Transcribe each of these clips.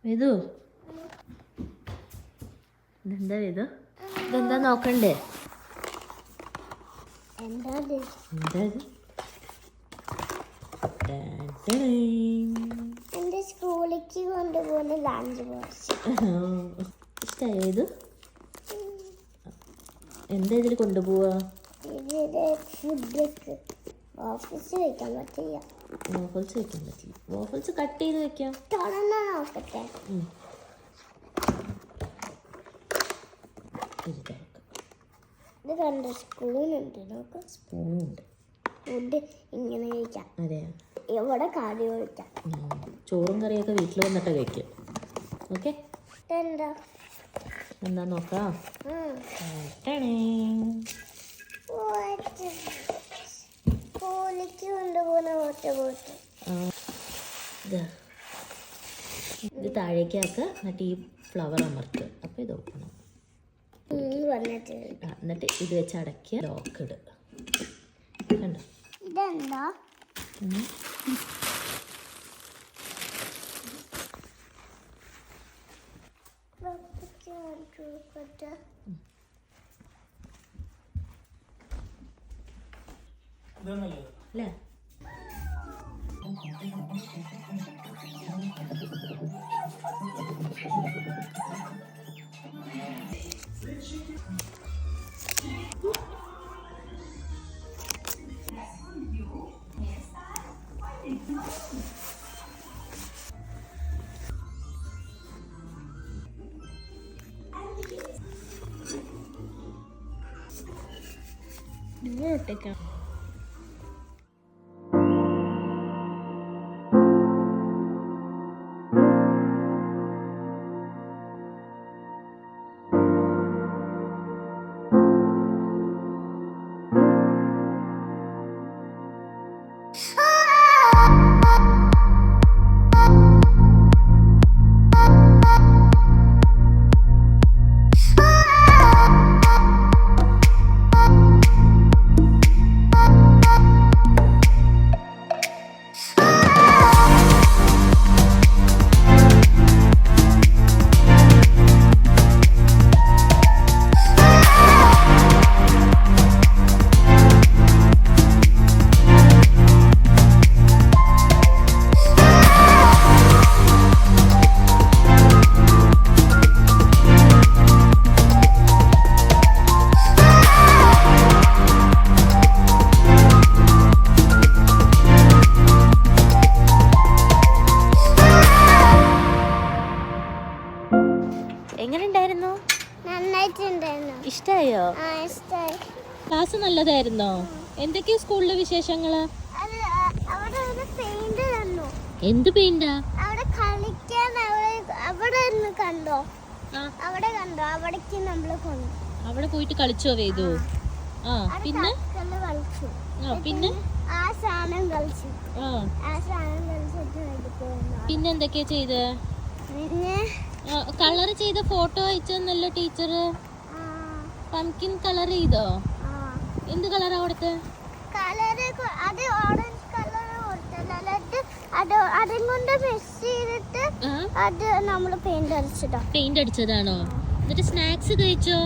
വേദു ഇതെന്താ വേദു? ഇതെന്താ നോക്കണ്ടേ? എന്താ എന്റെ സ്കൂളിലേക്ക് കൊണ്ടുപോകുന്ന ലഞ്ച് ബോക്സ്. ഇഷ്ടായോ ഇത്? എന്താ ഇതിൽ കൊണ്ടുപോവാ? ഇതില് ഫുഡൊക്കെ ഓഫീസ് വെക്കാൻ പറ്റില്ല. വാഫിൾസ് വെക്കാൻ പറ്റില്ല. വാഫിൾസ് കട്ട് ചെയ്ത് വെക്കാം. തുറന്ന് നോക്കട്ടെ. ഇത് കണ്ട സ്പൂണുണ്ട്. നോക്കാം, സ്പൂണുണ്ട്. ഫുഡ് ഇങ്ങനെ കഴിക്കാം. അതെയോ? ഇവിടെ കറി കഴിക്കാം. ചോറും കറിയൊക്കെ വീട്ടിൽ വന്നിട്ട് കഴിക്കും. ഓക്കെ, എന്താ എന്താ നോക്കാം. സ്കൂളിലേക്ക് കൊണ്ടുപോകുന്ന വാട്ടർ ബോട്ടിൽ. ഇത് താഴേക്കാക്കുക, എന്നിട്ട് ഈ ഫ്ലവർ അമർത്തുക. അപ്പോൾ ഇത് ഓപ്പൺ ആവും. എന്നിട്ട് ഇത് വെച്ച് അടയ്ക്കുക, ലോക്ക് ഇടുക. കണ്ടോ? ഇതെന്താ? അല്ലേ? ഇട്ടേക്കാം. എങ്ങനെയുണ്ടായിരുന്നു? നന്നായിട്ടുണ്ടായിരുന്നു. ഇഷ്ടായോ? ക്ലാസ് നല്ലതായിരുന്നോ? എന്തൊക്കെയാ സ്കൂളിലെ വിശേഷങ്ങള്? എന്ത് പെയിന്റാ? അവിടെ കളിക്കാൻ അവിടെ കണ്ടോ? അവിടെ കണ്ടോ? അവിടേക്ക് നമ്മള് കൊണ്ടു. അവിടെ പോയിട്ട് കളിച്ചോ വേദു? പിന്നെ പിന്നെ ആ സാധനം കളിച്ചു. പിന്നെ എന്തൊക്കെയാ ചെയ്ത്? പിന്നെ കളർ ചെയ്ത ഫോട്ടോ അയച്ചെന്നല്ലോ ടീച്ചർ. പംകിൻ കളർ ചെയ്തോ? എന്ത് കളറാ കൊടുത്ത്? അത് ഓറഞ്ച് കളർ കൊടുത്തിട്ട് അതും കൊണ്ട് മിക്സ് ചെയ്തിട്ട് അത് നമ്മൾ പെയിന്റ് അടിച്ചതാ. പെയിന്റ് അടിച്ചതാണോ? എന്നിട്ട് സ്നാക്സ് കഴിച്ചോ?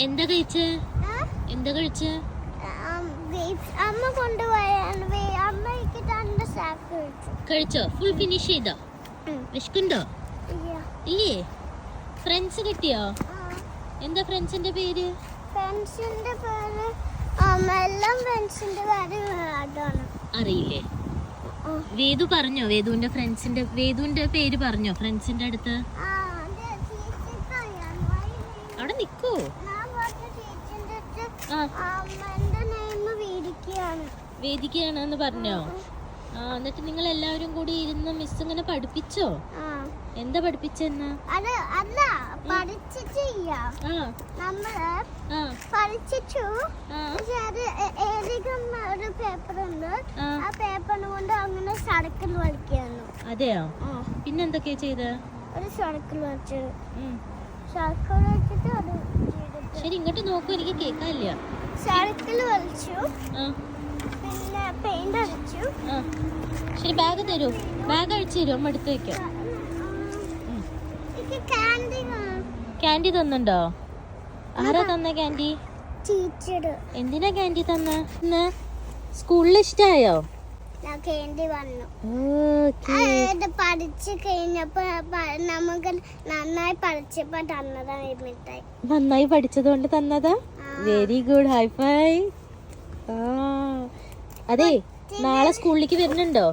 എന്താ കഴിച്ചേ? എന്താ കഴിച്ചേ? അമ്മ കൊണ്ടുപോയാണ്. അമ്മയ്ക്ക് രണ്ട് സ്നാക്സ് കഴിച്ചോ? ഫുൾ ഫിനിഷ് ചെയ്തോ? വിശക്കുണ്ടോ? ഇല്ലേ? ഫ്രണ്ട്സ് കിട്ടിയോ? എന്താ ഫ്രണ്ട്സിന്റെ പേര്? ഫ്രണ്ട്സിന്റെ പേര് എല്ലാം ഫ്രണ്ട്സിന്റെ പേര് അതാണ്. അറിയില്ലേ? വേദു പറഞ്ഞോ? വേദുവിന്റെ പേര് പറഞ്ഞോ ഫ്രണ്ട്സിന്റെ അടുത്ത്? അവിടെ നിക്കോ? വേദികയാണെന്ന് പറഞ്ഞോ? എന്നിട്ട് നിങ്ങൾ എല്ലാവരും കൂടി ഇരുന്ന് മിസ് ഇങ്ങനെ പഠിപ്പിച്ചോ? എന്താ പഠിപ്പിച്ചെന്നാ? അതെയോ? പിന്നെന്തൊക്കെയാ ചെയ്ത്? ഒരു സർക്കിൾ വെച്ച് ശരി, ഇങ്ങോട്ട് നോക്കൂ, എനിക്ക് കേൾക്കാനില്ല. സർക്കിൾ വലിച്ചു. പിന്നെ പെയിന്റ് അടിച്ചു. ആ ശരി, ബാഗ് തരൂ. ബാഗ് അഴിച്ചു തരൂ, അമ്മ എടുത്ത് വെക്കാം. ക്യാൻഡി തന്നുണ്ടോ? ആരാ തന്ന ക്യാൻഡി? ടീച്ചർ. എന്തിനാ ക്യാൻഡി തന്ന? സ്കൂളിൽ ഇഷ്ടായോ? ക്യാൻഡി വന്നു. പഠിച്ചു കഴിഞ്ഞപ്പോ നമുക്ക് നന്നായി പഠിച്ചപ്പോ തന്നതാണ് മിഠായി. നന്നായി പഠിച്ചതുകൊണ്ട് തന്നതാ? Very good, high phi. അതെ, നാളെ സ്കൂളിലേക്ക് വരുന്നുണ്ടോ?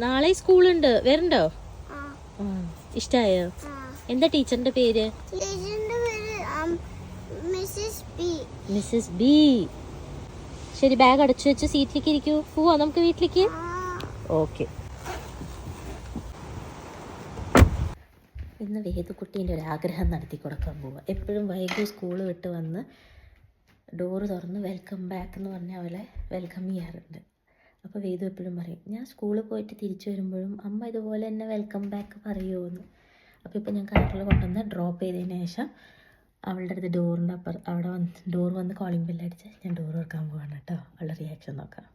നാളെ സ്കൂളുണ്ട്, വരണ്ടോ? ഇഷ്ടായോ? എന്താ ടീച്ചറിന്റെ പേര്? Mrs B. ശരി, ബാഗ് അടച്ചു വെച്ച് സീറ്റിലേക്ക് ഇരിക്കൂ. പോവാ നമുക്ക് വീട്ടിലേക്ക്. ഓക്കെ. ഇന്ന് വേദുക്കുട്ടീൻ്റെ ഒരു ആഗ്രഹം നടത്തി കൊടുക്കാൻ പോവുക. എപ്പോഴും വൈകി സ്കൂൾ വിട്ട് വന്ന് ഡോറ് തുറന്ന് വെൽക്കം ബാക്ക് എന്ന് പറഞ്ഞ അവളെ വെൽക്കം ചെയ്യാറുണ്ട്. അപ്പോൾ വേദു എപ്പോഴും പറയും, ഞാൻ സ്കൂളിൽ പോയിട്ട് തിരിച്ചു വരുമ്പോഴും അമ്മ ഇതുപോലെ തന്നെ വെൽക്കം ബാക്ക് പറയുമോ എന്ന്. അപ്പോൾ ഇപ്പോൾ ഞാൻ കാറിൽ കൊണ്ടുവന്ന് ഡ്രോപ്പ് ചെയ്തതിന് ശേഷം അവളുടെ അടുത്ത് ഡോറിൻ്റെ അവിടെ ഡോർ വന്ന് കോളിംഗ് ബെല്ലടിച്ച് ഞാൻ ഡോർ തുറക്കാൻ പോവാണ് കേട്ടോ. അവളുടെ റിയാക്ഷൻ നോക്കാം.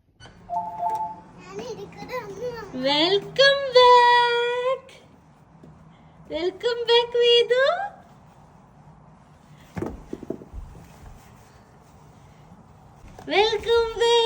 Welcome back. Welcome back Vedu. Welcome back.